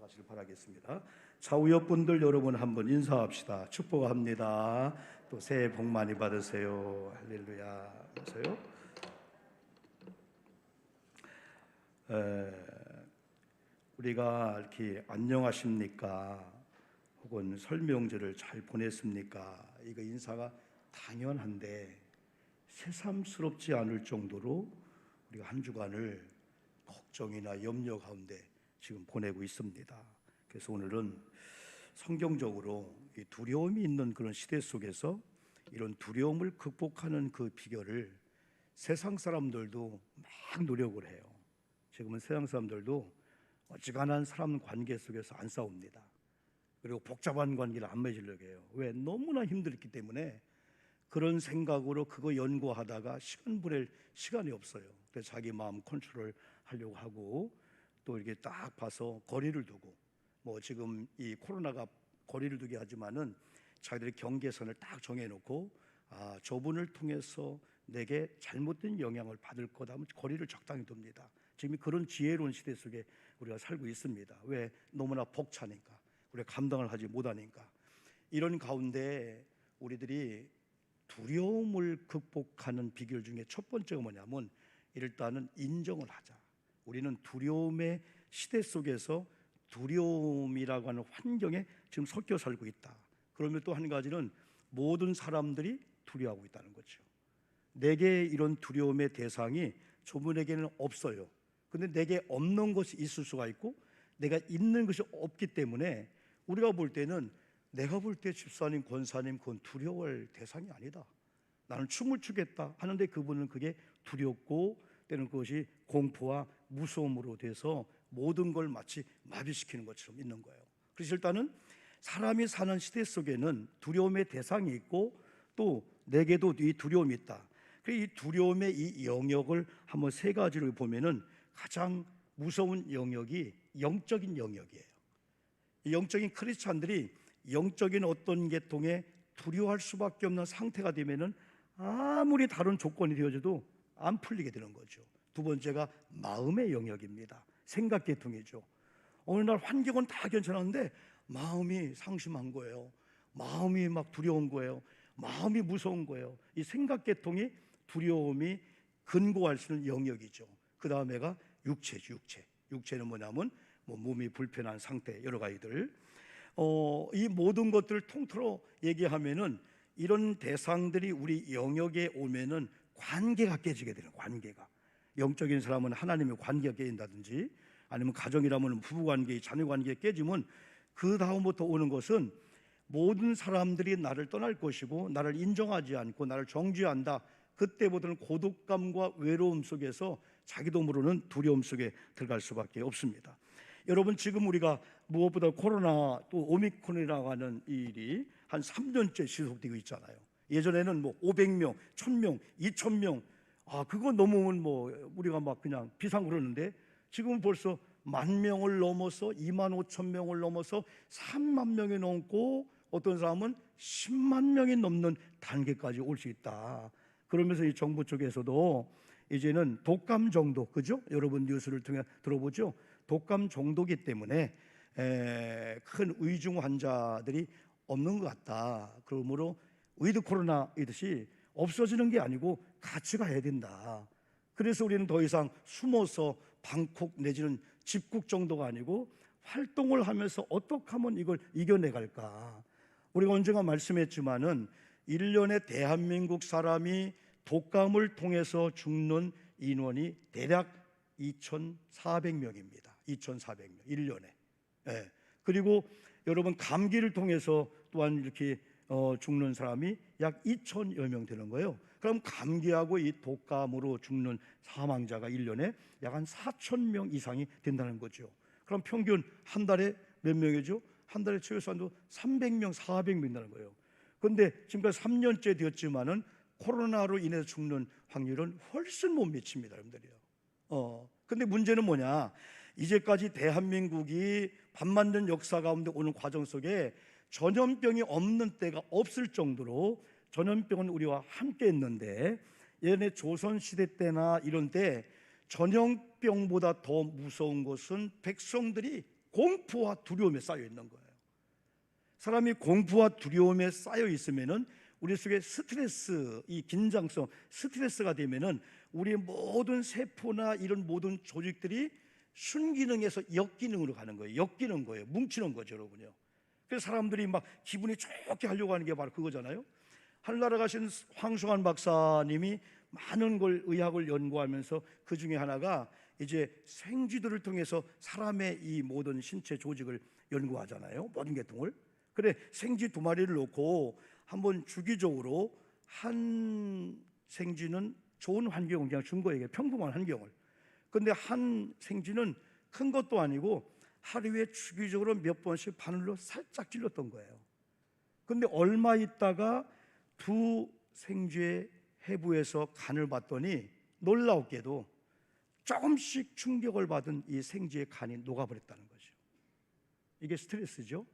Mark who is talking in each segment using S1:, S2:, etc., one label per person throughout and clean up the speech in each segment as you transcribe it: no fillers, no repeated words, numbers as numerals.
S1: 나가시길 바라겠습니다. 좌우옆 분들 여러분 한번 인사합시다. 축복합니다. 또 새해 복 많이 받으세요. 할렐루야. 하세요. 우리가 이렇게 안녕하십니까? 혹은 설명절을 잘 보냈습니까? 이거 인사가 당연한데 새삼스럽지 않을 정도로 우리가 한 주간을 걱정이나 염려 가운데 지금 보내고 있습니다. 그래서 오늘은 성경적으로 이 두려움이 있는 그런 시대 속에서 이런 두려움을 극복하는 그 비결을 세상 사람들도 막 노력을 해요. 지금은 세상 사람들도 어지간한 사람 관계 속에서 안 싸웁니다. 그리고 복잡한 관계를 안 맺으려고 해요. 왜? 너무나 힘들기 때문에 그런 생각으로 그거 연구하다가 시간 보낼 시간이 없어요. 그래서 자기 마음 컨트롤 하려고 하고 또 이렇게 딱 봐서 거리를 두고 뭐 지금 이 코로나가 거리를 두게 하지만은 자기들의 경계선을 딱 정해놓고 저분을 통해서 내게 잘못된 영향을 받을 거다 하면 거리를 적당히 둡니다. 지금 그런 지혜로운 시대 속에 우리가 살고 있습니다. 왜? 너무나 벅차니까, 우리가 감당을 하지 못하니까. 이런 가운데 우리들이 두려움을 극복하는 비결 중에 첫 번째가 뭐냐면 일단은 인정을 하자. 우리는 두려움의 시대 속에서 두려움이라고 하는 환경에 지금 섞여 살고 있다. 그러면 또 한 가지는 모든 사람들이 두려워하고 있다는 거죠. 내게 이런 두려움의 대상이 저분에게는 없어요. 근데 내게 없는 것이 있을 수가 있고 내가 있는 것이 없기 때문에 우리가 볼 때는 내가 볼 때 집사님, 권사님 그건 두려워할 대상이 아니다. 나는 춤을 추겠다 하는데 그분은 그게 두렵고 때는 그것이 공포와 무서움으로 돼서 모든 걸 마치 마비시키는 것처럼 있는 거예요. 그래서 일단은 사람이 사는 시대 속에는 두려움의 대상이 있고 또 내게도 이 두려움이 있다. 이 두려움의 이 영역을 한번 세 가지로 보면은 가장 무서운 영역이 영적인 영역이에요. 영적인 크리스찬들이 영적인 어떤 계통에 두려워할 수밖에 없는 상태가 되면은 아무리 다른 조건이 되어져도 안 풀리게 되는 거죠. 두 번째가 마음의 영역입니다. 생각 계통이죠. 어느 날 환경은 다 괜찮았는데 마음이 상심한 거예요. 마음이 막 두려운 거예요. 마음이 무서운 거예요. 이 생각 계통이 두려움이 근거할 수 있는 영역이죠. 그 다음에가 육체죠. 육체는 뭐냐면 몸이 불편한 상태, 여러 가지들. 이 모든 것들을 통틀어 얘기하면은 이런 대상들이 우리 영역에 오면은 관계가 깨지게 되는, 관계가. 영적인 사람은 하나님의 관계가 깨진다든지 아니면 가정이라면 부부관계, 자녀관계가 깨지면 그 다음부터 오는 것은 모든 사람들이 나를 떠날 것이고 나를 인정하지 않고 나를 정죄한다. 그때부터는 고독감과 외로움 속에서 자기도 모르는 두려움 속에 들어갈 수밖에 없습니다. 여러분, 지금 우리가 무엇보다 코로나 또 오미크론이라고 하는 일이 한 3년째 지속되고 있잖아요. 예전에는 500명, 1000명, 2000명 그거 넘으면 우리가 막 그냥 비상 그러는데 지금 벌써 10,000명을 넘어서 25,000명을 넘어서 30,000명이 넘고 어떤 사람은 100,000명이 넘는 단계까지 올 수 있다. 그러면서 이 정부 쪽에서도 이제는 독감 정도, 그죠? 여러분 뉴스를 통해 들어보죠. 독감 정도기 때문에 큰 위중 환자들이 없는 것 같다. 그러므로 위드 코로나이듯이 없어지는 게 아니고 같이 가야 된다. 그래서 우리는 더 이상 숨어서 방콕 내지는 집국 정도가 아니고 활동을 하면서 어떻게 하면 이걸 이겨내갈까. 우리가 언젠가 말씀했지만은 1년에 대한민국 사람이 독감을 통해서 죽는 인원이 대략 2,400명입니다. 2,400명 1년에. 그리고 여러분 감기를 통해서 또한 이렇게 죽는 사람이 약 2,000여 명 되는 거예요. 그럼 감기하고 이 독감으로 죽는 사망자가 1년에 약 한 4,000명 이상이 된다는 거죠. 그럼 평균 한 달에 몇 명이죠? 한 달에 최소한도 300명, 400명 된다는 거예요. 그런데 지금까지 3년째 되었지만은 코로나로 인해서 죽는 확률은 훨씬 못 미칩니다, 여러분들이요. 근데 문제는 뭐냐? 이제까지 대한민국이 밥 만든 역사 가운데 오는 과정 속에 전염병이 없는 때가 없을 정도로 전염병은 우리와 함께 했는데 예전에 조선시대 때나 이런 때 전염병보다 더 무서운 것은 백성들이 공포와 두려움에 쌓여 있는 거예요. 사람이 공포와 두려움에 쌓여 있으면은 우리 속에 스트레스, 이 긴장성, 스트레스가 되면은 우리의 모든 세포나 이런 모든 조직들이 순기능에서 역기능으로 가는 거예요. 역기는 거예요. 뭉치는 거죠, 여러분요. 그래서 사람들이 막 기분이 좋게 하려고 하는 게 바로 그거잖아요. 하늘나라 가신 황송한 박사님이 많은 걸 의학을 연구하면서 그 중에 하나가 이제 생쥐들을 통해서 사람의 이 모든 신체 조직을 연구하잖아요. 모든 계통을. 그래, 생쥐 2마리를 놓고 한번 주기적으로 한 생쥐는 좋은 환경을 그냥 준 거예요. 평범한 환경을. 근데 한 생쥐는 큰 것도 아니고 하루에 주기적으로 몇 번씩 바늘로 살짝 찔렀던 거예요. 근데 얼마 있다가 두 생쥐의 해부에서 간을 봤더니 놀랍게도 조금씩 충격을 받은 이 생쥐의 간이 녹아버렸다는 거죠. 이게 스트레스죠.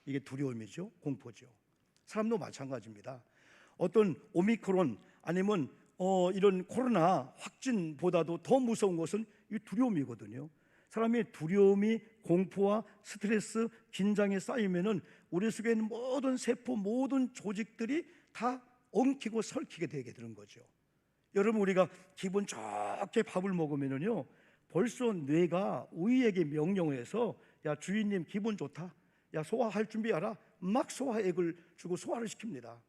S1: 이게 두려움이죠. 공포죠. 사람도 마찬가지입니다. 어떤 오미크론 아니면 이런 코로나 확진보다도 더 무서운 것은 이 두려움이거든요. 사람의 두려움이 공포와 스트레스, 긴장에 쌓이면은 우리 속에 있는 모든 세포, 모든 조직들이 다 엉키고 설키게 되게 되는 거죠. 여러분, 우리가 기분 좋게 밥을 먹으면은요, 벌써 뇌가 우리에게 명령을 해서 야, 주인님 기분 좋다, 야, 소화할 준비하라, 막 소화액을 주고 소화를 시킵니다.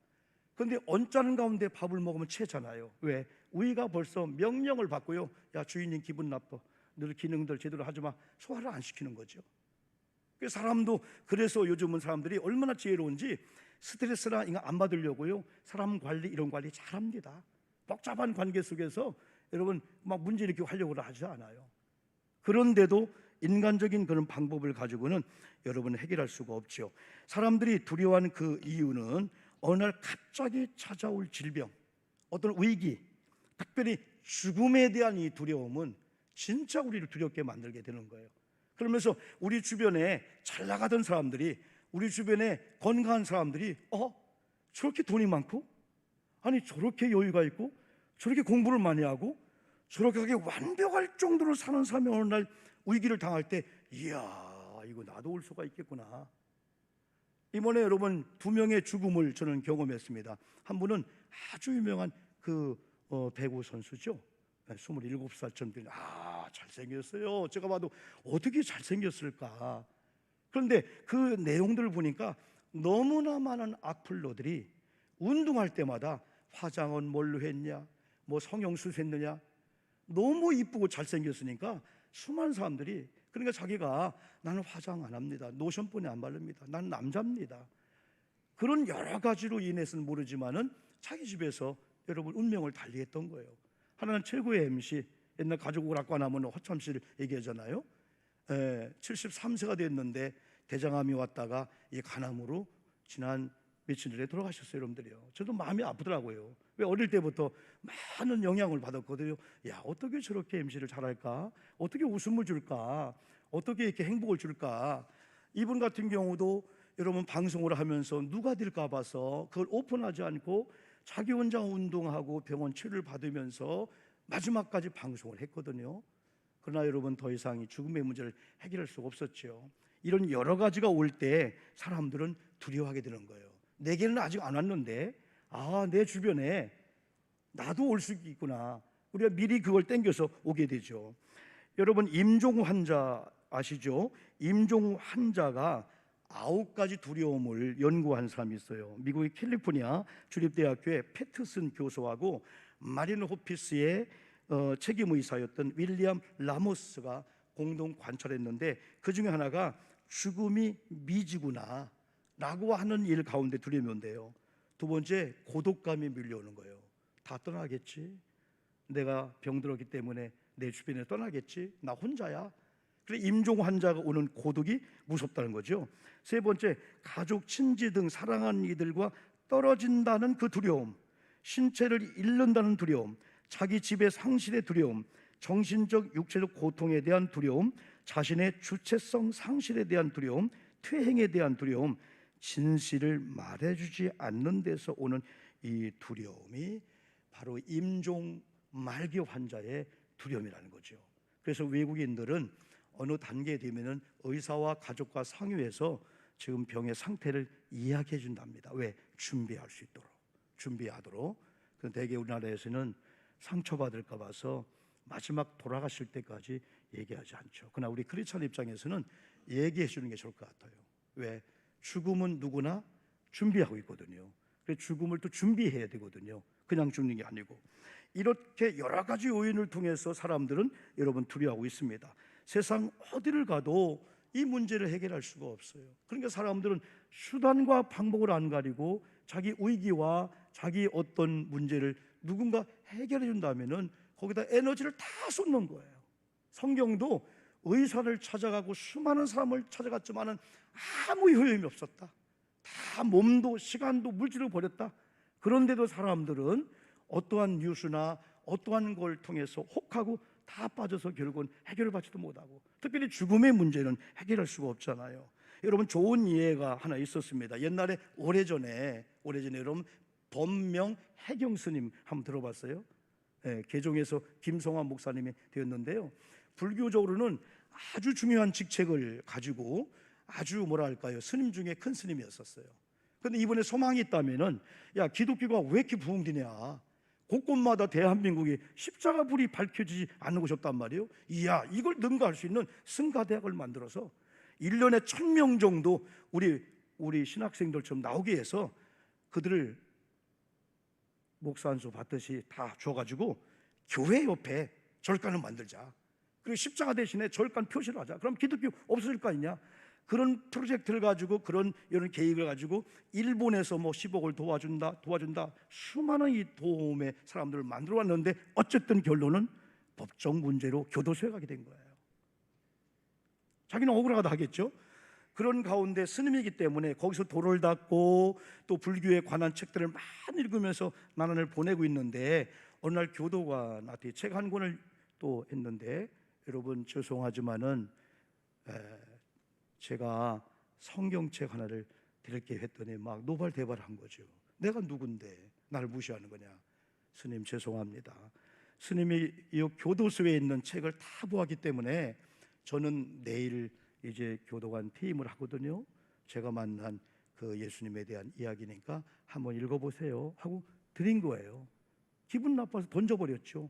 S1: 그런데 언짢은 가운데 밥을 먹으면 체잖아요. 왜? 우리가 벌써 명령을 받고요, 야, 주인님 기분 나빠, 늘 기능들 제대로 하지 마, 소화를 안 시키는 거죠. 그 사람도 그래서 요즘은 사람들이 얼마나 지혜로운지 스트레스나 이거 안 받으려고요, 사람 관리 이런 관리 잘합니다. 복잡한 관계 속에서 여러분 막 문제 일으키고 하려고 하지 않아요. 그런데도 인간적인 그런 방법을 가지고는 여러분 해결할 수가 없죠. 사람들이 두려워하는 그 이유는 어느 날 갑자기 찾아올 질병, 어떤 위기, 특별히 죽음에 대한 이 두려움은 진짜 우리를 두렵게 만들게 되는 거예요. 그러면서 우리 주변에 잘 나가던 사람들이, 우리 주변에 건강한 사람들이 저렇게 돈이 많고, 아니 저렇게 여유가 있고, 저렇게 공부를 많이 하고, 저렇게 완벽할 정도로 사는 사람이 어느 날 위기를 당할 때, 이야, 이거 나도 올 수가 있겠구나. 이번에 여러분 2명의 죽음을 저는 경험했습니다. 한 분은 아주 유명한 그 배구 선수죠. 27살쯤 된, 잘생겼어요. 제가 봐도 어떻게 잘생겼을까. 그런데 그 내용들을 보니까 너무나 많은 악플러들이 운동할 때마다 화장은 뭘로 했냐, 뭐 성형수술 했느냐, 너무 이쁘고 잘생겼으니까 수많은 사람들이, 그러니까 자기가 나는 화장 안 합니다, 노션뿐이 안 바릅니다, 나는 남자입니다, 그런 여러 가지로 인해서는 모르지만은 자기 집에서 여러분 운명을 달리했던 거예요. 하나는 최고의 MC, 옛날 가족 오락관 하면 허참 씨를 얘기하잖아요. 73세가 됐는데 대장암이 왔다가 이 간암으로 지난 며칠 전에 돌아가셨어요, 여러분들이요. 저도 마음이 아프더라고요. 왜? 어릴 때부터 많은 영향을 받았거든요. 야, 어떻게 저렇게 MC를 잘할까? 어떻게 웃음을 줄까? 어떻게 이렇게 행복을 줄까? 이분 같은 경우도 여러분 방송을 하면서 누가 될까 봐서 그걸 오픈하지 않고 자기 혼자 운동하고 병원 치료를 받으면서 마지막까지 방송을 했거든요. 그러나 여러분 더 이상 이 죽음의 문제를 해결할 수가 없었죠. 이런 여러 가지가 올 때 사람들은 두려워하게 되는 거예요. 내게는 아직 안 왔는데 내 주변에 나도 올 수 있구나. 우리가 미리 그걸 땡겨서 오게 되죠. 여러분 임종 환자 아시죠? 임종 환자가 9가지 두려움을 연구한 사람이 있어요. 미국의 캘리포니아 주립대학교의 패트슨 교수하고 마린 호피스의 책임의사였던 윌리엄 라모스가 공동 관찰했는데, 그 중에 하나가 죽음이 미지구나 라고 하는 일 가운데 두려움이 온대요. 2번째, 고독감이 밀려오는 거예요. 다 떠나겠지, 내가 병들었기 때문에 내 주변에 떠나겠지, 나 혼자야. 그래, 임종 환자가 오는 고독이 무섭다는 거죠. 3번째, 가족, 친지 등 사랑하는 이들과 떨어진다는 그 두려움, 신체를 잃는다는 두려움, 자기 지배 상실의 두려움, 정신적, 육체적 고통에 대한 두려움, 자신의 주체성 상실에 대한 두려움, 퇴행에 대한 두려움, 진실을 말해주지 않는 데서 오는 이 두려움이 바로 임종 말기 환자의 두려움이라는 거죠. 그래서 외국인들은 어느 단계에 되면은 의사와 가족과 상의해서 지금 병의 상태를 이야기해 준답니다. 왜? 준비할 수 있도록, 준비하도록. 그런데 대개 우리나라에서는 상처받을까 봐서 마지막 돌아가실 때까지 얘기하지 않죠. 그러나 우리 크리스찬 입장에서는 얘기해 주는 게 좋을 것 같아요. 왜? 죽음은 누구나 준비하고 있거든요. 그래서 죽음을 또 준비해야 되거든요. 그냥 죽는 게 아니고. 이렇게 여러 가지 요인을 통해서 사람들은 여러분 두려워하고 있습니다. 세상 어디를 가도 이 문제를 해결할 수가 없어요. 그러니까 사람들은 수단과 방법을 안 가리고 자기 위기와 자기 어떤 문제를 누군가 해결해 준다면은 거기다 에너지를 다 쏟는 거예요. 성경도 의사를 찾아가고 수많은 사람을 찾아갔지만은 아무 효용이 없었다. 다 몸도 시간도 물질을 버렸다. 그런데도 사람들은 어떠한 뉴스나 어떠한 걸 통해서 혹하고 다 빠져서 결국은 해결을 받지도 못하고, 특별히 죽음의 문제는 해결할 수가 없잖아요. 여러분, 좋은 예가 하나 있었습니다. 옛날에 오래전에 여러분 법명 해경 스님 한번 들어봤어요? 네, 개종에서 김성환 목사님이 되었는데요. 불교적으로는 아주 중요한 직책을 가지고 아주 뭐랄까요, 스님 중에 큰 스님이었었어요. 그런데 이번에 소망이 있다면은, 야, 기독교가 왜 이렇게 부흥되냐? 곳곳마다 대한민국이 십자가 불이 밝혀지지 않는 곳이 없단 말이에요. 이야, 이걸 능가할 수 있는 승가대학을 만들어서 1년에 1000명 정도 우리 신학생들처럼 나오게 해서 그들을 목사 한 수 받듯이 다 줘가지고 교회 옆에 절간을 만들자. 그리고 십자가 대신에 절간 표시를 하자. 그럼 기독교 없어질 거 아니냐? 그런 프로젝트를 가지고, 그런 이런 계획을 가지고 일본에서 뭐 10억을 도와준다 수많은 이 도움의 사람들을 만들어 왔는데, 어쨌든 결론은 법적 문제로 교도소에 가게 된 거예요. 자기는 억울하다 하겠죠. 그런 가운데 스님이기 때문에 거기서 도를 닦고 또 불교에 관한 책들을 많이 읽으면서 나날을 보내고 있는데, 어느 날 교도관한테 책 한 권을 또 했는데, 여러분 죄송하지만은 제가 성경책 하나를 드릴게 했더니 막 노발대발한 거죠. 내가 누군데 나를 무시하는 거냐? 스님 죄송합니다. 스님이 이 교도소에 있는 책을 다 보았기 때문에 저는 내일 이제 교도관 퇴임을 하거든요. 제가 만난 그 예수님에 대한 이야기니까 한번 읽어보세요 하고 드린 거예요. 기분 나빠서 던져버렸죠.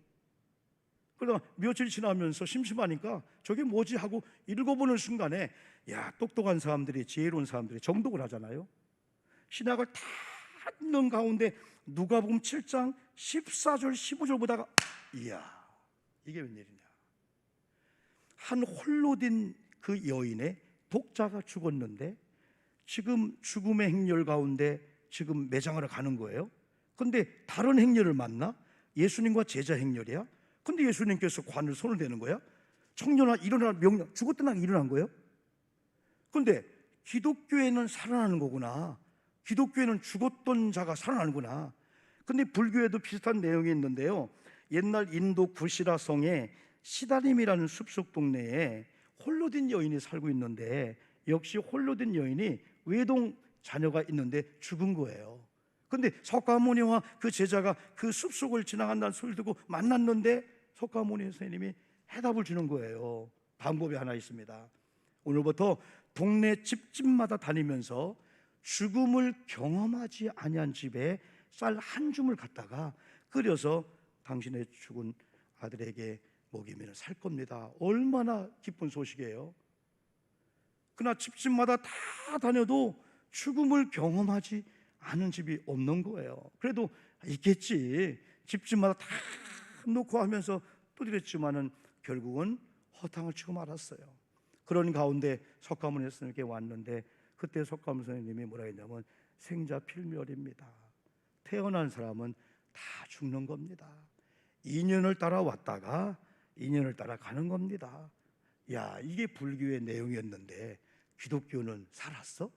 S1: 그러다 며칠 지나면서 심심하니까 저게 뭐지 하고 읽어보는 순간에, 야, 똑똑한 사람들이, 지혜로운 사람들이 정독을 하잖아요. 신약을 다 읽는 가운데 누가복음 7장 14절 15절 보다가, 이야, 이게 웬일이냐? 한 홀로 된 그 여인의 독자가 죽었는데 지금 죽음의 행렬 가운데 지금 매장하러 가는 거예요. 근데 다른 행렬을 만나? 예수님과 제자 행렬이야. 근데 예수님께서 관을 손을 대는 거야. 청년아 일어나, 명령. 죽었던 날 일어난 거예요. 근데 기독교에는 살아나는 거구나. 기독교에는 죽었던 자가 살아나는구나. 근데 불교에도 비슷한 내용이 있는데요. 옛날 인도 구시라 성에 시다림이라는 숲속 동네에 홀로 된 여인이 살고 있는데, 역시 홀로 된 여인이 외동 자녀가 있는데 죽은 거예요. 근데 석가모니와 그 제자가 그 숲속을 지나간다는 소리를 듣고 만났는데 석가모니 선생님이 해답을 주는 거예요. 방법이 하나 있습니다. 오늘부터 동네 집집마다 다니면서 죽음을 경험하지 아니한 집에 쌀 한 줌을 갖다가 끓여서 당신의 죽은 아들에게 먹이면 살 겁니다. 얼마나 기쁜 소식이에요. 그러나 집집마다 다 다녀도 죽음을 경험하지 않은 집이 없는 거예요. 그래도 있겠지, 집집마다 다 놓고 하면서 또 이랬지만은 결국은 허탕을 치고 말았어요. 그런 가운데 석가모니 스님께 왔는데, 그때 석가모니 스님이 뭐라 했냐면, 생자필멸입니다. 태어난 사람은 다 죽는 겁니다. 인연을 따라 왔다가 인연을 따라 가는 겁니다. 야, 이게 불교의 내용이었는데 기독교는 살았어?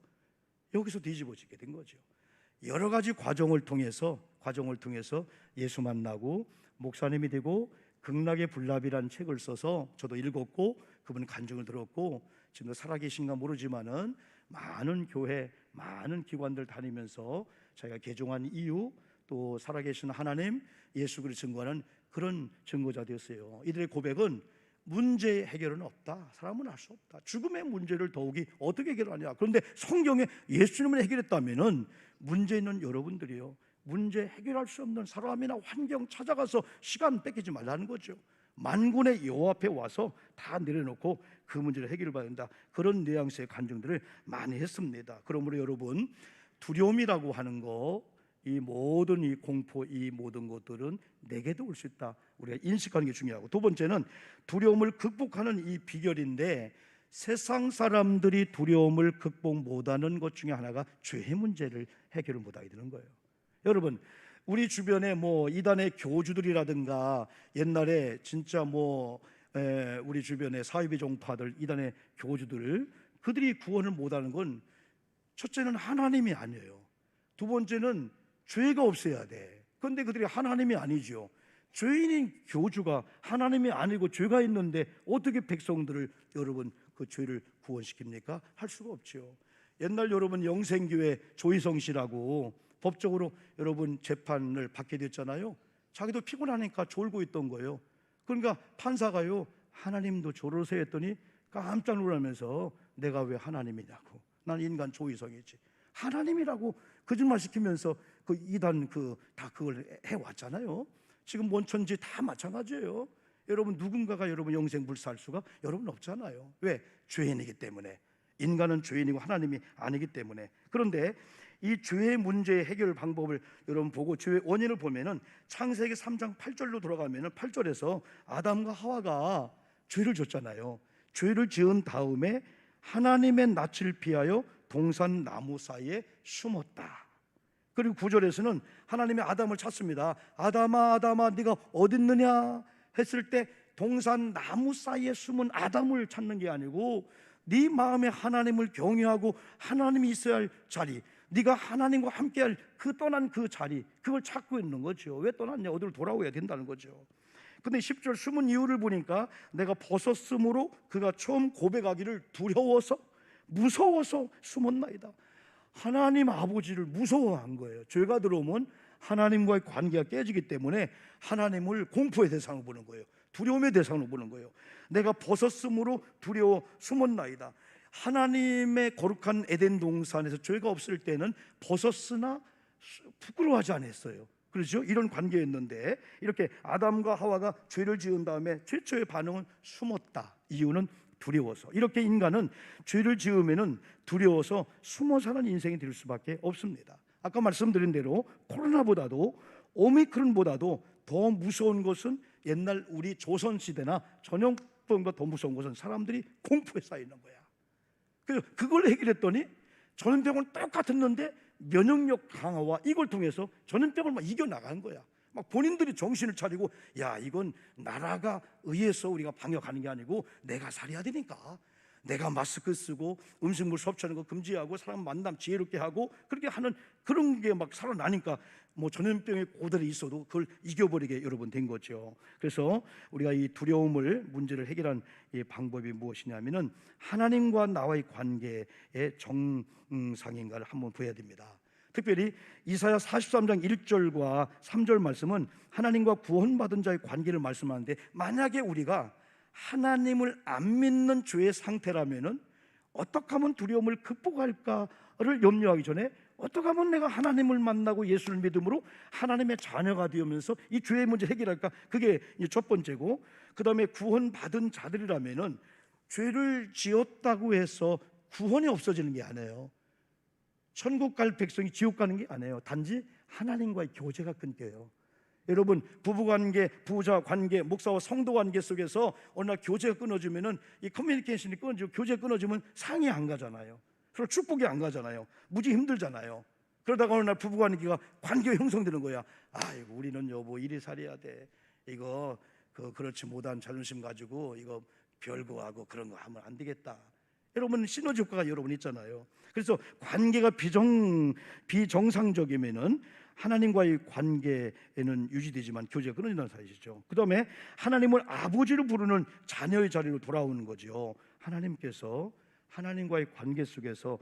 S1: 여기서 뒤집어지게 된 거죠. 여러 가지 과정을 통해서 예수 만나고 목사님이 되고 극락의 불납이라는 책을 써서 저도 읽었고 그분 간증을 들었고, 지금도 살아계신가 모르지만은 많은 교회, 많은 기관들 다니면서 자기가 개종한 이유, 또 살아계신 하나님, 예수 그리스도 증거하는 그런 증거자 되었어요. 이들의 고백은 문제 해결은 없다. 사람은 할 수 없다. 죽음의 문제를 더욱이 어떻게 해결하냐. 그런데 성경에 예수님을 해결했다면은 문제 있는 여러분들이요, 문제 해결할 수 없는 사람이나 환경 찾아가서 시간 뺏기지 말라는 거죠. 만군의 여호와 앞에 와서 다 내려놓고 그 문제를 해결해봐야 된다. 그런 뉘앙스의 간증들을 많이 했습니다. 그러므로 여러분, 두려움이라고 하는 거, 이 모든 이 공포, 이 모든 것들은 내게도 올 수 있다. 우리가 인식하는 게 중요하고, 두 번째는 두려움을 극복하는 이 비결인데, 세상 사람들이 두려움을 극복 못하는 것 중에 하나가 죄의 문제를 해결을 못하게 되는 거예요. 여러분, 우리 주변에 뭐 이단의 교주들이라든가 옛날에 진짜 우리 주변에 사이비 종파들, 이단의 교주들, 그들이 구원을 못하는 건 첫째는 하나님이 아니에요. 두 번째는 죄가 없어야 돼. 그런데 그들이 하나님이 아니죠. 죄인인 교주가 하나님이 아니고 죄가 있는데 어떻게 백성들을, 여러분, 그 죄를 구원시킵니까? 할 수가 없죠. 옛날 여러분 영생교회 조희성 씨라고 법적으로 여러분 재판을 받게 됐잖아요. 자기도 피곤하니까 졸고 있던 거예요. 그러니까 판사가요, 하나님도 졸으세요 했더니 깜짝 놀라면서 내가 왜 하나님이냐고, 난 인간 조희성이지, 하나님이라고 거짓말 시키면서 그 이단 다 그걸 해왔잖아요. 지금 원천지 다 마찬가지예요. 여러분, 누군가가 여러분 영생 불사할 수가 여러분 없잖아요. 왜? 죄인이기 때문에. 인간은 죄인이고 하나님이 아니기 때문에. 그런데 이 죄의 문제 해결 방법을 여러분 보고 죄의 원인을 보면은 창세기 3장 8절로 돌아가면은 8절에서 아담과 하와가 죄를 졌잖아요. 죄를 지은 다음에 하나님의 낯을 피하여 동산 나무 사이에 숨었다. 그리고 9절에서는 하나님이 아담을 찾습니다. 아담아, 아담아, 네가 어디 있느냐 했을 때 동산 나무 사이에 숨은 아담을 찾는 게 아니고 네 마음에 하나님을 경외하고 하나님이 있어야 할 자리, 네가 하나님과 함께할 그 떠난 그 자리, 그걸 찾고 있는 거죠. 왜 떠났냐? 어디로 돌아오야 된다는 거죠. 근데 10절 숨은 이유를 보니까 내가 벗었으므로 그가 처음 고백하기를 두려워서 무서워서 숨었나이다. 하나님 아버지를 무서워한 거예요. 죄가 들어오면 하나님과의 관계가 깨지기 때문에 하나님을 공포의 대상으로 보는 거예요. 두려움의 대상으로 보는 거예요. 내가 벗었으므로 두려워 숨었나이다. 하나님의 거룩한 에덴 동산에서 죄가 없을 때는 벗었으나 부끄러워하지 않았어요. 그렇죠? 이런 관계였는데 이렇게 아담과 하와가 죄를 지은 다음에 최초의 반응은 숨었다. 이유는 두려워서. 이렇게 인간은 죄를 지으면은 두려워서 숨어 사는 인생이 될 수밖에 없습니다. 아까 말씀드린 대로 코로나보다도 오미크론보다도 더 무서운 것은 옛날 우리 조선시대나 전염병보다 더 무서운 것은 사람들이 공포에 쌓이는 거야. 그걸 해결했더니 전염병은 똑같았는데 면역력 강화와 이걸 통해서 전염병을 막 이겨나간 거야. 막 본인들이 정신을 차리고, 야, 이건 나라가 의해서 우리가 방역하는 게 아니고 내가 살아야 되니까 내가 마스크 쓰고 음식물 섭취하는 거 금지하고 사람 만남 지혜롭게 하고 그렇게 하는 그런 게 막 살아나니까 뭐 전염병의 고달이 있어도 그걸 이겨버리게 여러분 된 거죠. 그래서 우리가 이 두려움을 문제를 해결한 이 방법이 무엇이냐면은 하나님과 나와의 관계의 정상인가를 한번 봐야 됩니다. 특별히 이사야 43장 1절과 3절 말씀은 하나님과 구원받은 자의 관계를 말씀하는데, 만약에 우리가 하나님을 안 믿는 죄의 상태라면은 어떻게 하면 두려움을 극복할까를 염려하기 전에 어떻게 하면 내가 하나님을 만나고 예수를 믿음으로 하나님의 자녀가 되면서 이 죄의 문제 해결할까? 그게 첫 번째고, 그 다음에 구원받은 자들이라면은 죄를 지었다고 해서 구원이 없어지는 게 아니에요. 천국 갈 백성이 지옥 가는 게 아니에요. 단지 하나님과의 교제가 끊겨요. 여러분, 부부관계, 부자 관계, 목사와 성도 관계 속에서 어느 날 교제가 끊어지면은 이 커뮤니케이션이 끊어지고 교제가 끊어지면 상이 안 가잖아요. 서로 축복이 안 가잖아요. 무지 힘들잖아요. 그러다가 어느 날 부부관계가 형성되는 거야. 아이고, 우리는 여보 이리 살아야 돼. 이거 그렇지 못한 자존심 가지고 이거 별거하고 그런 거 하면 안 되겠다. 여러분, 시너지 효과가 여러분 있잖아요. 그래서 관계가 비정상적이면은 하나님과의 관계에는 유지되지만 교제가 끊어진다는 사실이죠. 그 다음에 하나님을 아버지로 부르는 자녀의 자리로 돌아오는 거죠. 하나님께서 하나님과의 관계 속에서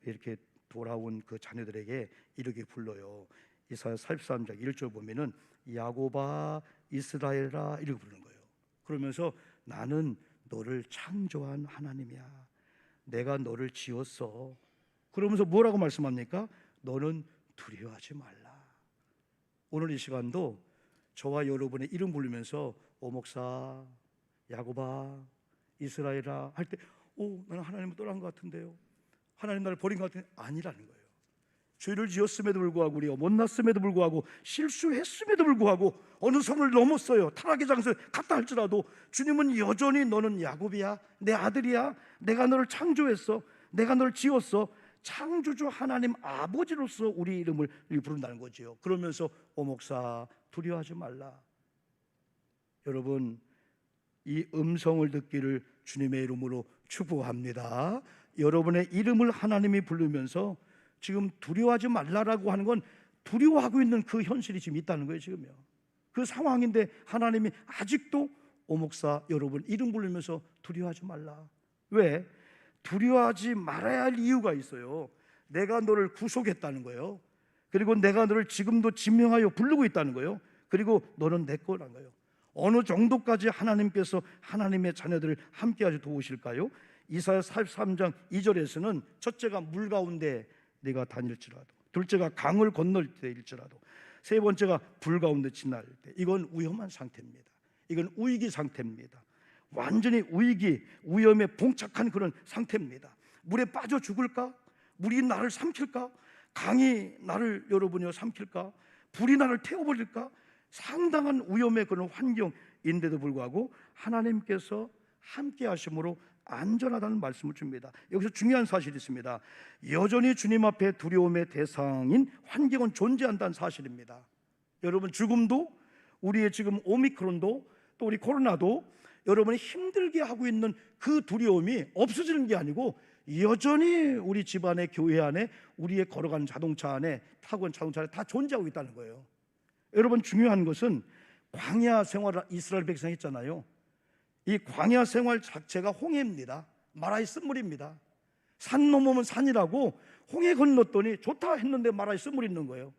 S1: 이렇게 돌아온 그 자녀들에게 이렇게 불러요. 이사야 43장 1절 보면은 야곱아 이스라엘아 이렇게 부르는 거예요. 그러면서 나는 너를 창조한 하나님이야. 내가 너를 지었어. 그러면서 뭐라고 말씀합니까? 너는 두려워하지 말라. 오늘 이 시간도 저와 여러분의 이름 부르면서 오목사, 야고바, 이스라엘아 할 때 나는 하나님을 떠난 것 같은데요, 하나님 나를 버린 것 같은데, 아니라는 거예요. 죄를 지었음에도 불구하고, 우리가 못났음에도 불구하고, 실수했음에도 불구하고, 어느 선을 넘었어요, 타락의 장소에 갔다 할지라도 주님은 여전히 너는 야곱이야, 내 아들이야, 내가 너를 창조했어, 내가 너를 지었어, 창조주 하나님 아버지로서 우리 이름을 부른다는 거지요. 그러면서 오목사 두려워하지 말라. 여러분, 이 음성을 듣기를 주님의 이름으로 축복합니다. 여러분의 이름을 하나님이 부르면서 지금 두려워하지 말라라고 하는 건 두려워하고 있는 그 현실이 지금 있다는 거예요. 지금요, 그 상황인데 하나님이 아직도 오목사 여러분 이름 부르면서 두려워하지 말라. 왜? 두려워하지 말아야 할 이유가 있어요. 내가 너를 구속했다는 거예요. 그리고 내가 너를 지금도 지명하여 부르고 있다는 거예요. 그리고 너는 내 거라는 거예요. 어느 정도까지 하나님께서 하나님의 자녀들을 함께하여 도우실까요? 이사야 43장 2절에서는 첫째가 물 가운데 네가 다닐지라도, 둘째가 강을 건널 때일지라도, 세 번째가 불 가운데 지날 때, 이건 위험한 상태입니다. 이건 위기 상태입니다. 완전히 위기, 위험에 봉착한 그런 상태입니다. 물에 빠져 죽을까? 물이 나를 삼킬까? 강이 나를 여러분이요 삼킬까? 불이 나를 태워버릴까? 상당한 위험의 그런 환경인데도 불구하고 하나님께서 함께 하심으로 안전하다는 말씀을 줍니다. 여기서 중요한 사실이 있습니다. 여전히 주님 앞에 두려움의 대상인 환경은 존재한다는 사실입니다. 여러분, 죽음도, 우리의 지금 오미크론도, 또 우리 코로나도 여러분이 힘들게 하고 있는 그 두려움이 없어지는 게 아니고 여전히 우리 집안의 교회 안에, 우리의 걸어가는 자동차 안에, 타고 있는 자동차 안에 다 존재하고 있다는 거예요. 여러분, 중요한 것은 광야 생활을 이스라엘 백성이 했잖아요. 이 광야 생활 자체가 홍해입니다. 마라의 쓴물입니다. 산 넘으면 산이라고 홍해 건넜더니 좋다 했는데 마라의 쓴물이 있는 거예요.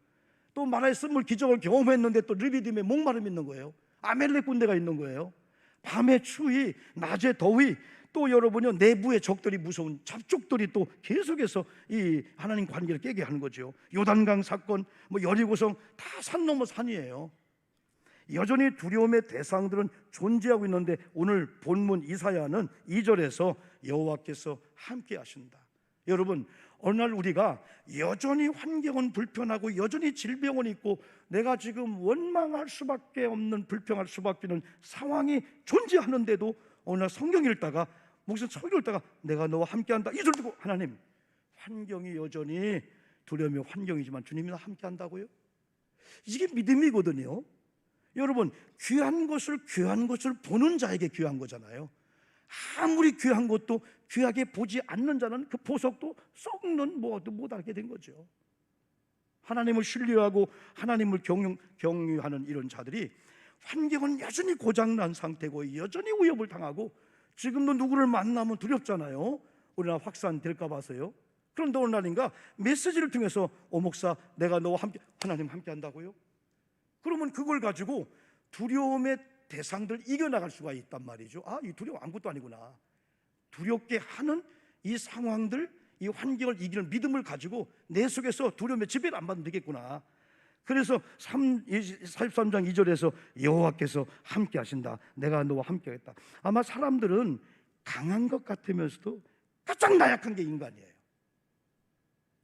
S1: 또 마라의 쓴물 기적을 경험했는데 또 르비딤에 목마름이 있는 거예요. 아멜렉 군대가 있는 거예요. 밤에 추위, 낮에 더위, 또 여러분요 내부의 적들이, 무서운 잡족들이 또 계속해서 이 하나님 관계를 깨게 하는 거죠. 요단강 사건, 여리고성, 다 산 넘어 산이에요. 여전히 두려움의 대상들은 존재하고 있는데 오늘 본문 이사야는 2절에서 여호와께서 함께 하신다. 여러분, 어느 날 우리가 여전히 환경은 불편하고 여전히 질병은 있고 내가 지금 원망할 수밖에 없는, 불평할 수밖에 없는 상황이 존재하는데도 어느 날 성경 읽다가, 무슨 설교 읽다가 내가 너와 함께한다, 이 절 듣고 하나님, 환경이 여전히 두려움의 환경이지만 주님이 나 함께한다고요? 이게 믿음이거든요. 여러분, 귀한 것을 보는 자에게 귀한 거잖아요. 아무리 귀한 것도 귀하게 보지 않는 자는 그 보석도 썩는 못 알게 된 거죠. 하나님을 신뢰하고 하나님을 경유하는 이런 자들이 환경은 여전히 고장난 상태고 여전히 위협을 당하고, 지금도 누구를 만나면 두렵잖아요. 우리나라 확산될까 봐서요. 그런데 어느 날인가 메시지를 통해서 목사, 내가 너와 함께, 하나님 함께 한다고요? 그러면 그걸 가지고 두려움의 대상들 이겨나갈 수가 있단 말이죠. 이 두려움 아무것도 아니구나. 두렵게 하는 이 상황들, 이 환경을 이기는 믿음을 가지고 내 속에서 두려움의 지배를 안 받으면 되겠구나. 그래서 43장 2절에서 여호와께서 함께 하신다, 내가 너와 함께 하겠다. 아마 사람들은 강한 것 같으면서도 가장 나약한 게 인간이에요.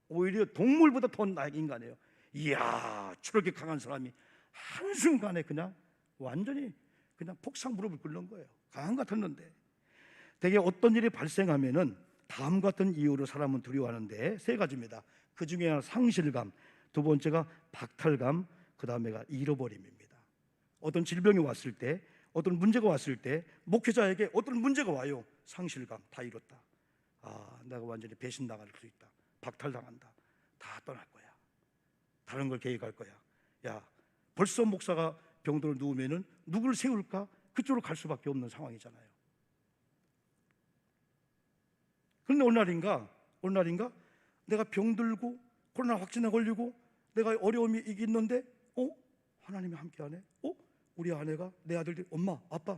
S1: 오히려 동물보다 더 나약한 인간이에요. 이야, 저렇게 강한 사람이 한순간에 그냥 완전히 그냥 폭삭 무릎을 꿇는 거예요. 강한 것 같았는데. 대개 어떤 일이 발생하면은 다음 같은 이유로 사람은 두려워하는데 세 가지입니다. 그 중에 하나 상실감, 두 번째가 박탈감, 그 다음에가 잃어버림입니다. 어떤 질병이 왔을 때, 어떤 문제가 왔을 때, 목회자에게 어떤 문제가 와요. 상실감, 다 잃었다. 내가 완전히 배신당할 수 있다. 박탈당한다. 다 떠날 거야. 다른 걸 계획할 거야. 벌써 목사가 병들어 누우면은 누구를 세울까? 그쪽으로 갈 수밖에 없는 상황이잖아요. 그런데 어느 날인가 내가 병들고 코로나 확진에 걸리고 내가 어려움이 있는데 하나님이 함께하네. 우리 아내가, 내 아들들이, 엄마, 아빠,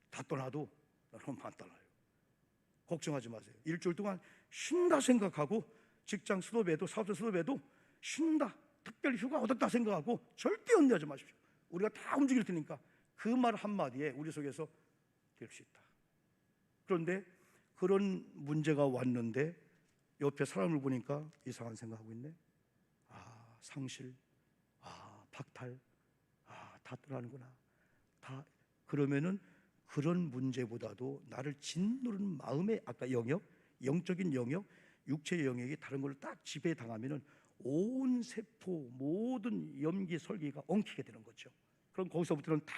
S1: 다 떠나도 나는 안 떠나요. 걱정하지 마세요. 일주일 동안 쉰다 생각하고 직장 수도배도 사업자 수도배도 쉰다, 특별히 휴가 얻었다 생각하고 절대 염려하지 마십시오. 우리가 다 움직일 테니까 그 말 한마디에 우리 속에서 될 수 있다. 그런데 그런 문제가 왔는데 옆에 사람을 보니까 이상한 생각하고 있네. 상실, 박탈, 다 떠나는구나. 다 그러면은 그런 문제보다도 나를 짓누르는 마음의 아까 영역, 영적인 영역, 육체의 영역이 다른 걸 딱 지배당하면은 온 세포 모든 염기 설기가 엉키게 되는 거죠. 그럼 거기서부터는 다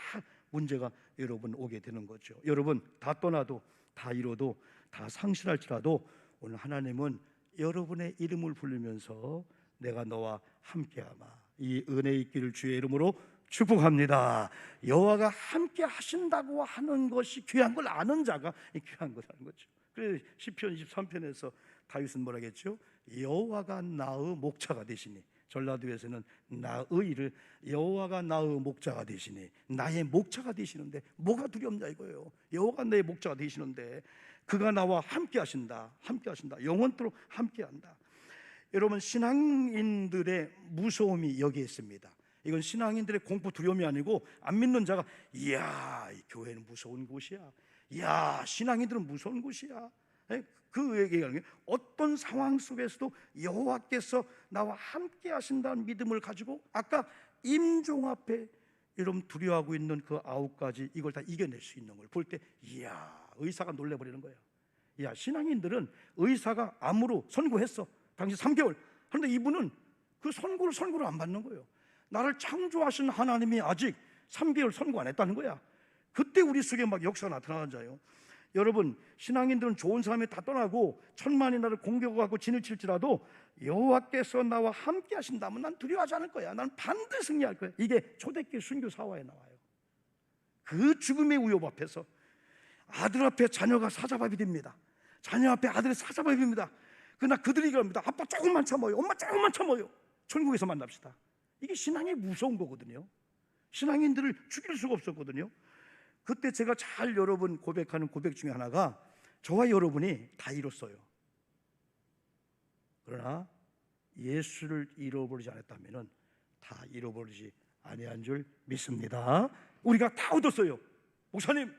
S1: 문제가 여러분 오게 되는 거죠. 여러분 다 떠나도 다 잃어도 다 상실할지라도 오늘 하나님은 여러분의 이름을 부르면서 내가 너와 함께하마 이 은혜 있기를 주의 이름으로 축복합니다. 여호와가 함께 하신다고 하는 것이 귀한 걸 아는 자가 귀한 거라는 거죠. 그래서 시편 23편에서 다윗은 뭐라 했죠? 여호와가 나의 목자가 되시니, 전라도에서는 나의를 여호와가 나의 목자가 되시니, 나의 목자가 되시는데 뭐가 두렵냐 이거예요. 여호와가 내 목자가 되시는데 그가 나와 함께 하신다, 함께 하신다, 영원토록 함께 한다. 여러분 신앙인들의 무서움이 여기에 있습니다. 이건 신앙인들의 공포 두려움이 아니고 안 믿는 자가 이야 이 교회는 무서운 곳이야, 이야 신앙인들은 무서운 곳이야, 그 얘기가 어떤 상황 속에서도 여호와께서 나와 함께 하신다는 믿음을 가지고 아까 임종 앞에 여러분 두려워하고 있는 그 9가지 이걸 다 이겨낼 수 있는 걸 볼 때 이야 의사가 놀래버리는 거야. 야 신앙인들은 의사가 암으로 선고했어 당시 3개월. 그런데 이분은 그 선고를 안 받는 거예요. 나를 창조하신 하나님이 아직 3개월 선고 안 했다는 거야. 그때 우리 속에 막 역사가 나타나는 자예요. 여러분 신앙인들은 좋은 사람이 다 떠나고 천만이 나를 공격하고 진을 칠지라도 여호와께서 나와 함께 하신다면 난 두려워하지 않을 거야. 난 반드시 승리할 거야. 이게 초대교회 순교 사화에 나와요. 그 죽음의 위협 앞에서 아들 앞에 자녀가 사자밥이 됩니다. 자녀 앞에 아들이 사자밥이 됩니다. 그러나 그들이 그럽니다. 아빠 조금만 참아요, 엄마 조금만 참아요, 천국에서 만납시다. 이게 신앙이 무서운 거거든요. 신앙인들을 죽일 수가 없었거든요. 그때 제가 잘 여러분 고백하는 고백 중에 하나가 저와 여러분이 다 잃었어요. 그러나 예수를 잃어버리지 않았다면 다 잃어버리지 아니한 줄 믿습니다. 우리가 다 얻었어요. 목사님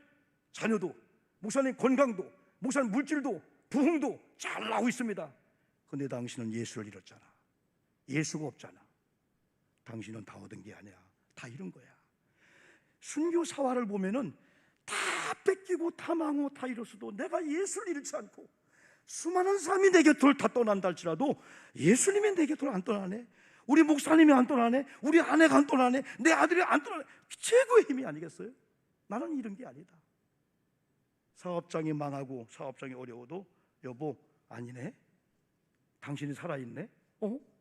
S1: 자녀도, 목사님 건강도, 목사님 물질도, 부흥도 잘 나오고 있습니다. 그런데 당신은 예수를 잃었잖아. 예수가 없잖아. 당신은 다 얻은 게 아니야. 다 잃은 거야. 순교 사화를 보면은 다 뺏기고 다 망하고 다 잃었어도 내가 예수를 잃지 않고 수많은 사람이 내 곁을 다 떠난다 할지라도 예수님이 내 곁을 안 떠나네, 우리 목사님이 안 떠나네, 우리 아내가 안 떠나네, 내 아들이 안 떠나네. 최고의 힘이 아니겠어요? 나는 잃은 게 아니다. 사업장이 망하고 사업장이 어려워도 여보 아니네, 당신이 살아있네,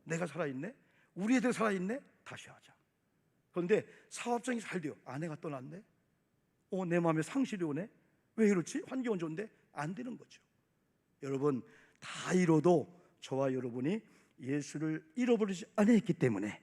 S1: 내가 살아있네, 우리 애들 살아있네, 다시 하자. 그런데 사업장이 잘 돼요. 아내가 떠났네, 내 마음에 상실이 오네, 왜 이렇지? 환경은 좋은데 안 되는 거죠. 여러분 다 잃어도 저와 여러분이 예수를 잃어버리지 않았기 때문에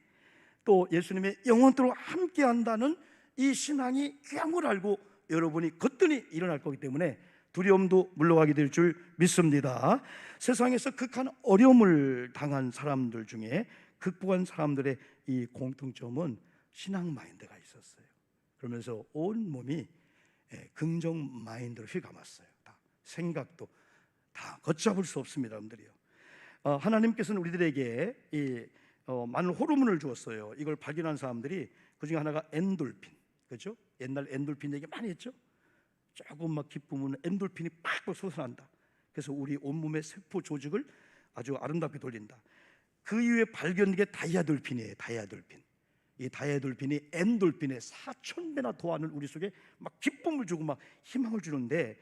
S1: 또 예수님의 영원토록 함께 한다는 이 신앙이 귀한 걸 알고 여러분이 거뜬히 일어날 거기 때문에 두려움도 물러가게 될 줄 믿습니다. 세상에서 극한 어려움을 당한 사람들 중에 극복한 사람들의 이 공통점은 신앙 마인드가 있었어요. 그러면서 온 몸이 긍정 마인드로 휘감았어요. 다 생각도 다 걷잡을 수 없습니다, 여러분들이요. 하나님께서는 우리들에게 이 많은 호르몬을 주었어요. 이걸 발견한 사람들이 그 중에 하나가 엔돌핀, 그렇죠? 옛날 엔돌핀 얘기 많이 했죠. 조금 막 기쁘면 엔돌핀이 팍 솟아난다. 그래서 우리 온몸의 세포 조직을 아주 아름답게 돌린다. 그 이후에 발견된 게 다이아돌핀이에요. 다이아돌핀. 이 다이아돌핀이 엔돌핀의 4,000배나 더하는 우리 속에 막 기쁨을 주고 막 희망을 주는데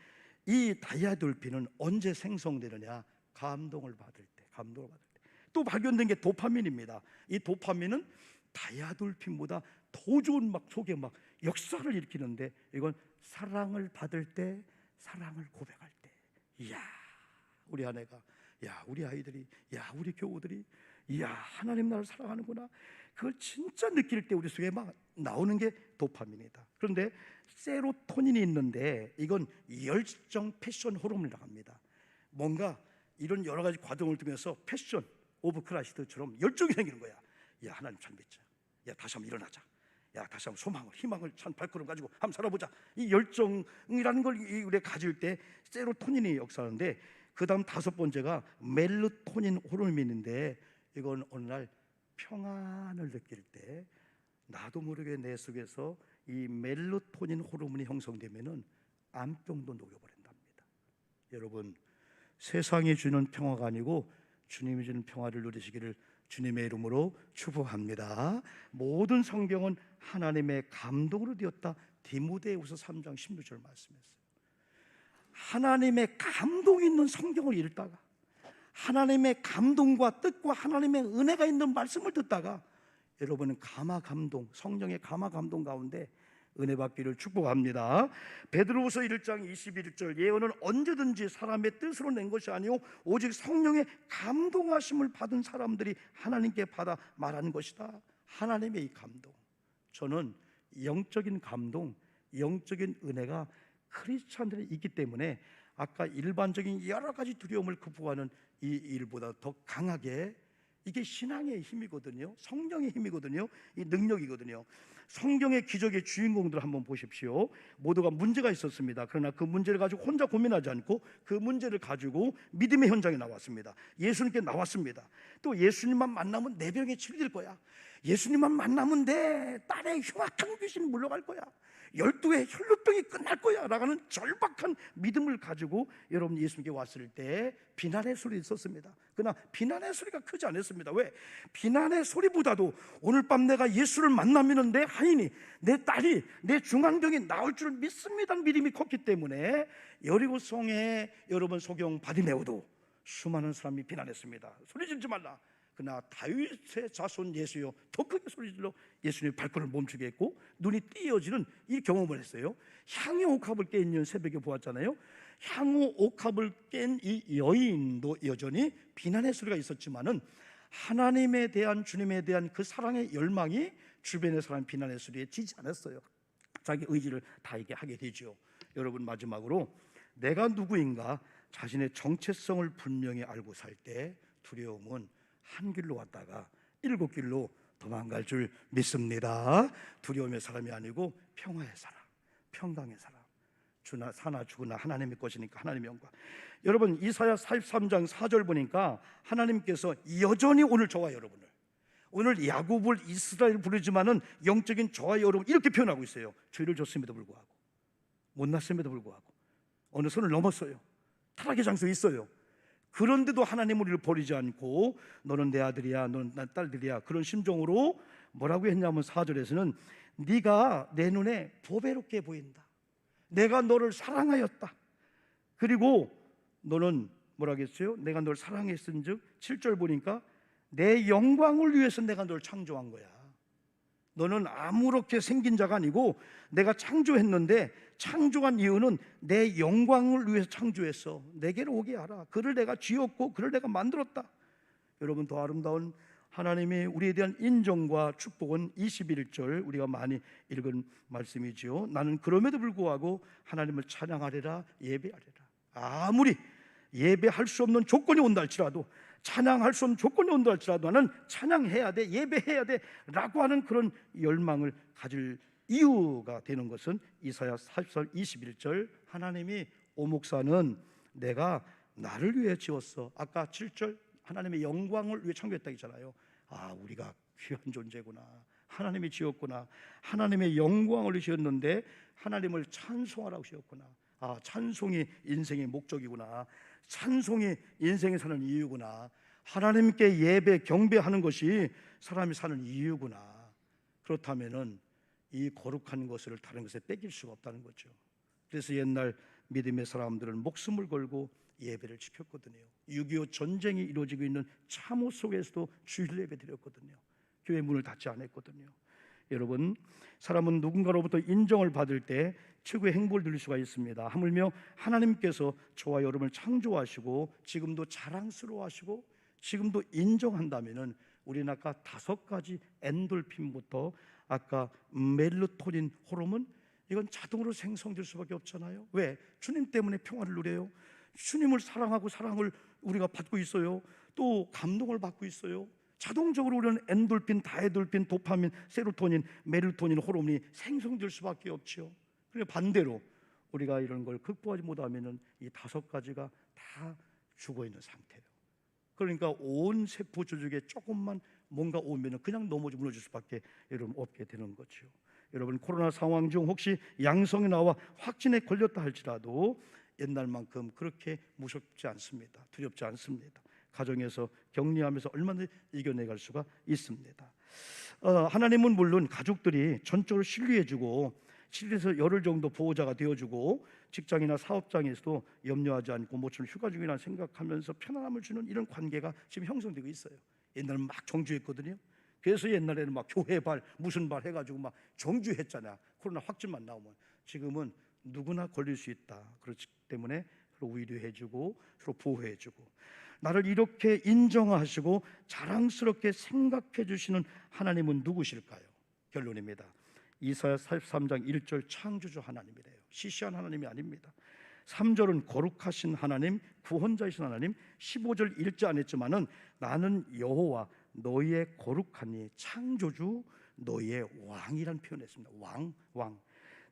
S1: 이 다이아돌핀은 언제 생성되느냐? 감동을 받을 때, 감동을 받을 때. 또 발견된 게 도파민입니다. 이 도파민은 다이아돌핀보다 더 좋은 막 속에 막 역사를 일으키는데 이건 사랑을 받을 때, 사랑을 고백할 때. 이야, 우리 아내가 야, 우리 아이들이, 야, 우리 교우들이, 야, 하나님 나를 사랑하는구나. 그걸 진짜 느낄 때 우리 속에 막 나오는 게 도파민이다. 그런데 세로토닌이 있는데 이건 열정 패션 호르몬이라고 합니다. 뭔가 이런 여러 가지 과정을 통해서 패션 오브 크라이스트처럼 열정이 생기는 거야. 야, 하나님 참 믿자. 야, 다시 한번 일어나자. 야, 다시 한번 소망을, 희망을 참 발걸음 가지고 한번 살아보자. 이 열정이라는 걸 우리가 가질 때 세로토닌이 역사하는데, 그 다음 다섯 번째가 멜로토닌 호르몬인데, 이건 어느 날 평안을 느낄 때 나도 모르게 내 속에서 이 멜로토닌 호르몬이 형성되면은 암병도 녹여버린답니다. 여러분, 세상이 주는 평화가 아니고 주님이 주는 평화를 누리시기를 주님의 이름으로 축복합니다. 모든 성경은 하나님의 감동으로 되었다. 디모데후서 3장 16절 말씀했어요. 하나님의 감동이 있는 성경을 읽다가, 하나님의 감동과 뜻과 하나님의 은혜가 있는 말씀을 듣다가 여러분은 감화 감동, 성령의 감화 감동 가운데 은혜 받기를 축복합니다. 베드로후서 1장 21절, 예언은 언제든지 사람의 뜻으로 낸 것이 아니요 오직 성령의 감동하심을 받은 사람들이 하나님께 받아 말하는 것이다. 하나님의 이 감동, 저는 영적인 감동, 영적인 은혜가 크리스찬들이 있기 때문에 아까 일반적인 여러 가지 두려움을 극복하는 이 일보다 더 강하게, 이게 신앙의 힘이거든요. 성령의 힘이거든요. 이 능력이거든요. 성경의 기적의 주인공들 한번 보십시오. 모두가 문제가 있었습니다. 그러나 그 문제를 가지고 혼자 고민하지 않고 그 문제를 가지고 믿음의 현장에 나왔습니다. 예수님께 나왔습니다. 또 예수님만 만나면 내 병이 치료될 거야. 예수님만 만나면 내 딸의 흉악한 귀신이 물러갈 거야. 12의 혈루병이 끝날 거야 라는 절박한 믿음을 가지고 여러분 예수님께 왔을 때 비난의 소리 있었습니다. 그러나 비난의 소리가 크지 않았습니다. 왜? 비난의 소리보다도 오늘 밤 내가 예수를 만나면 내 하인이, 내 딸이, 내 중환병이 나올 줄 믿습니다 믿음이 컸기 때문에 여리고성에 여러분 소경 바디메오도 수많은 사람이 비난했습니다. 소리 지르지 말라. 그러나 다윗의 자손 예수여, 더 크게 소리질러 예수님의 발걸음을 멈추게 했고 눈이 띄어지는 이 경험을 했어요. 향유 옥합을 깬 새벽에 보았잖아요. 향유 옥합을 깬 이 여인도 여전히 비난의 소리가 있었지만은 하나님에 대한, 주님에 대한 그 사랑의 열망이 주변의 사람 비난의 소리에 지지 않았어요. 자기 의지를 다하게 하게 되죠. 여러분, 마지막으로 내가 누구인가 자신의 정체성을 분명히 알고 살 때 두려움은 한 길로 왔다가 7길로 도망갈 줄 믿습니다. 두려움의 사람이 아니고 평화의 사람, 평강의 사람. 주나 사나 죽으나 하나님의 것이니까 하나님의 영광. 여러분, 이사야 43장 4절 보니까 하나님께서 여전히 오늘 저와 여러분을, 오늘 야곱을 이스라엘 부르지만은 영적인 저와 여러분 이렇게 표현하고 있어요. 죄를 졌음에도 불구하고, 못났음에도 불구하고, 어느 선을 넘었어요. 타락의 장소에 있어요. 그런데도 하나님 우리를 버리지 않고 너는 내 아들이야, 너는 내 딸들이야, 그런 심정으로 뭐라고 했냐면 4절에서는 네가 내 눈에 보배롭게 보인다. 내가 너를 사랑하였다. 그리고 너는 뭐라고 했어요? 내가 너를 사랑했은즉 7절 보니까 내 영광을 위해서 내가 너를 창조한 거야. 너는 아무렇게 생긴 자가 아니고 내가 창조했는데 창조한 이유는 내 영광을 위해서 창조했어. 내게로 오게 하라. 그를 내가 지었고 그를 내가 만들었다. 여러분, 더 아름다운 하나님이 우리에 대한 인정과 축복은 21절 우리가 많이 읽은 말씀이지요. 나는 그럼에도 불구하고 하나님을 찬양하리라, 예배하리라. 아무리 예배할 수 없는 조건이 온다 할지라도, 찬양할 수 없는 조건이 온다 할지라도 나는 찬양해야 돼, 예배해야 돼 라고 하는 그런 열망을 가질 이유가 되는 것은 이사야 40절 21절 하나님이 오목사는 내가 나를 위해 지었어. 아까 7절 하나님의 영광을 위해 창조했다 했잖아요. 아, 우리가 귀한 존재구나, 하나님이 지었구나, 하나님의 영광을 위해 지었는데 하나님을 찬송하라고 지었구나. 아, 찬송이 인생의 목적이구나, 찬송이 인생에 사는 이유구나, 하나님께 예배 경배하는 것이 사람이 사는 이유구나. 그렇다면은 이 거룩한 것을 다른 것에 뺏길 수가 없다는 거죠. 그래서 옛날 믿음의 사람들은 목숨을 걸고 예배를 지켰거든요. 6.25 전쟁이 이루어지고 있는 참호 속에서도 주일 예배 드렸거든요. 교회 문을 닫지 않았거든요. 여러분, 사람은 누군가로부터 인정을 받을 때 최고의 행복을 누릴 수가 있습니다. 하물며 하나님께서 저와 여러분을 창조하시고 지금도 자랑스러워하시고 지금도 인정한다면은 우리는 아까 5가지 엔돌핀부터 아까 멜로토닌 호르몬, 이건 자동으로 생성될 수밖에 없잖아요. 왜? 주님 때문에 평화를 누려요. 주님을 사랑하고 사랑을 우리가 받고 있어요. 또 감동을 받고 있어요. 자동적으로 우리는 엔돌핀, 다에돌핀, 도파민, 세로토닌, 멜로토닌 호르몬이 생성될 수밖에 없죠. 그런데 반대로 우리가 이런 걸 극복하지 못하면은 이 5가지가 다 죽어 있는 상태예요. 그러니까 온 세포 조직에 조금만 뭔가 오면은 그냥 무너질 수밖에 여러분 없게 되는 거죠. 여러분, 코로나 상황 중 혹시 양성이 나와 확진에 걸렸다 할지라도 옛날만큼 그렇게 무섭지 않습니다. 두렵지 않습니다. 가정에서 격리하면서 얼마든지 이겨내갈 수가 있습니다. 하나님은 물론 가족들이 전적으로 신뢰해주고 실에서 열흘 정도 보호자가 되어주고 직장이나 사업장에서도 염려하지 않고 모처럼 휴가 중이라 생각하면서 편안함을 주는 이런 관계가 지금 형성되고 있어요. 옛날엔 막 정주했거든요. 그래서 옛날에는 막 교회발 무슨 발 해가지고 막 정주했잖아. 코로나 확진만 나오면. 지금은 누구나 걸릴 수 있다. 그렇기 때문에 서로 위로해주고 서로 보호해주고, 나를 이렇게 인정하시고 자랑스럽게 생각해 주시는 하나님은 누구실까요? 결론입니다. 이사야 43장 1절 창조주 하나님이래요. 시시한 하나님이 아닙니다. 3절은 거룩하신 하나님, 구원자이신 하나님. 15절 읽지 않았지만은 나는 여호와 너희의 거룩하니 창조주 너희의 왕이란 표현했습니다. 왕.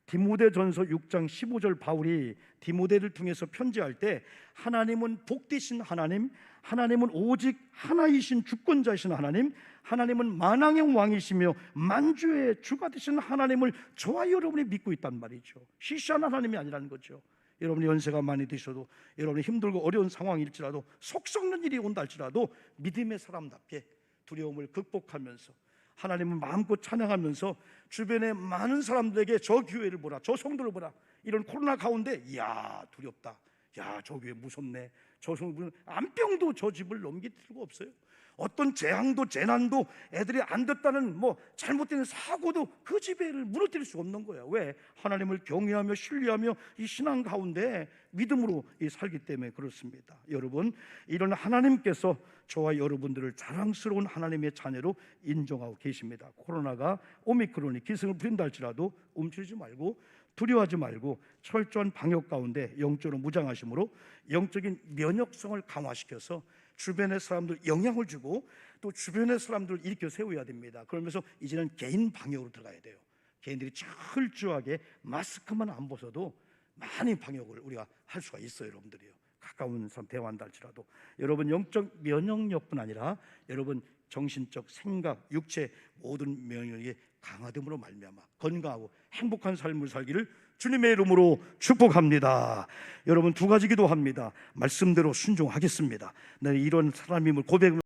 S1: 디모데전서 6장 15절 바울이 디모데를 통해서 편지할 때 하나님은 복되신 하나님, 하나님은 오직 하나이신 주권자이신 하나님, 하나님은 만왕의 왕이시며 만주의 주가 되신 하나님을 저와 여러분이 믿고 있단 말이죠. 시시한 하나님이 아니라는 거죠. 여러분이 연세가 많이 드셔도, 여러분이 힘들고 어려운 상황일지라도, 속 썩는 일이 온다 할지라도 믿음의 사람답게 두려움을 극복하면서 하나님을 마음껏 찬양하면서 주변에 많은 사람들에게 저 교회를 보라, 저 성도를 보라, 이런 코로나 가운데 이야 두렵다, 야 저 교회 무섭네, 저 성도는 안병도 저 집을 넘길 수가 없어요. 어떤 재앙도 재난도 애들이 안 듣다는 잘못된 사고도 그 집에를 무너뜨릴 수 없는 거예요. 왜? 하나님을 경외하며 신뢰하며 이 신앙 가운데 믿음으로 살기 때문에 그렇습니다. 여러분, 이런 하나님께서 저와 여러분들을 자랑스러운 하나님의 자녀로 인정하고 계십니다. 코로나가 오미크론이 기승을 부린다 할지라도 움츠리지 말고 두려워하지 말고 철저한 방역 가운데 영적으로 무장하심으로 영적인 면역성을 강화시켜서 주변의 사람들 영향을 주고 또 주변의 사람들을 일으켜 세워야 됩니다. 그러면서 이제는 개인 방역으로 들어가야 돼요. 개인들이 철저하게 마스크만 안 벗어도 많이 방역을 우리가 할 수가 있어요. 여러분들이요, 가까운 사람 대화한다 할지라도 여러분 영적 면역력뿐 아니라 여러분 정신적 생각, 육체 모든 면역력이 강화됨으로 말미암아 건강하고 행복한 삶을 살기를 주님의 이름으로 축복합니다. 여러분 2가지 기도합니다. 말씀대로 순종하겠습니다. 네, 이런 사람임을 고백을